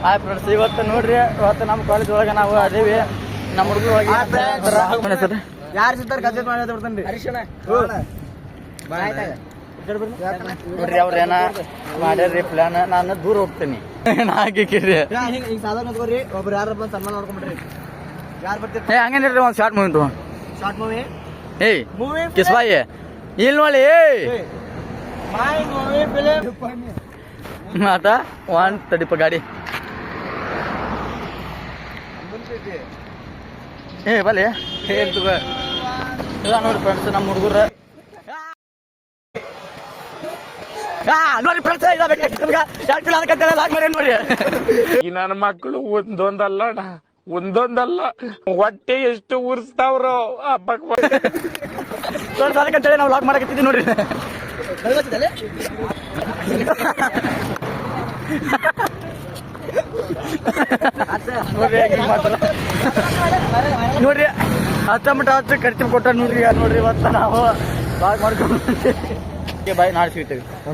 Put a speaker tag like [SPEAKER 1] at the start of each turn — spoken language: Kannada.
[SPEAKER 1] ಆಯ್ತು ಫ್ರೆಂಡ್ಸ್, ಇವತ್ತು ನೋಡ್ರಿ, ಇವತ್ತು ನಮ್ಮ ಕಾಲೇಜ್ ಒಳಗೆ ನಾವು ಅದೇವಿ. ನಮ್ಮ ಹುಡುಗರು ಹೋಗಿ ಸರ್
[SPEAKER 2] ಯಾರು ಸಿಗ್ತಾರೆ ಕಜೆಟ್ ಮಾಡಿ ಬಿಡ್ತಾನೆ
[SPEAKER 1] ನೋಡ್ರಿ, ಅವ್ರ ಏನ ಮಾಡ್ಯಾರ್ರಿ ಪ್ಲಾನ್. ನಾನು ದೂರ ಹೋಗ್ತೀನಿ ಹಾಕಿರಿ.
[SPEAKER 2] ಈಗ ಸಾಧಾರಣ ತಗೋರಿ, ಒಬ್ರು ಯಾರು ಬಂದು ಸನ್ಮಾನ ಮಾಡ್ಕೊಂಡ್ಬಿಡ್ರಿ. ಯಾರು ಬರ್ತೀರಿ?
[SPEAKER 1] ಹಂಗೇನಿಲ್ರಿ, ಒಂದು ಶಾರ್ಟ್ ಮೂವಿ ತಗೋ.
[SPEAKER 2] ಶಾರ್ಟ್ ಮೂವಿ
[SPEAKER 1] ಏಯ್ ಕಿಸ್ ಬಾಯಿ ಇಲ್ಲಿ ನೋಡಿ.
[SPEAKER 2] ಮೈ ಮೂವಿ ಫಿಲ್ಮ್
[SPEAKER 1] ಮಾತ ಒನ್ ತಡಿಪ ಗಾಡಿ ಏ ಬಲೆ ಹೇಳ್ತುಗ ನೋಡಿ ಫ್ರೆಂಡ್ಸ್, ನಮ್ಮ ಹುಡುಗರ ನೋಡಿ ಫ್ರೆಂಡ್ಸ್, ನೋಡಿ
[SPEAKER 3] ಈ ನನ್ನ ಮಕ್ಕಳು ಒಂದೊಂದಲ್ಲ ಹೊಟ್ಟೆ ಎಷ್ಟು ಉರ್ಸ್ತಾವ್ರು
[SPEAKER 1] ಅಂತೇಳಿ ನಾವು ಲಾಕ್ ಮಾಡಕತ್ತಿದ್ವಿ ನೋಡ್ರಿ. ನೋಡ್ರಿ ಹತ್ತಮಟ ಹತ್ತು ಖರ್ಚು ಕೊಟ್ಟ ನೋಡ್ರಿ. ನೋಡ್ರಿ ಇವತ್ತು ನಾವು ಲಾಕ್ ಮಾಡ್ಕೊಂಡು ಬಾಯ್ ನಾಳೆ ಸಿಗ್ತೇವೆ.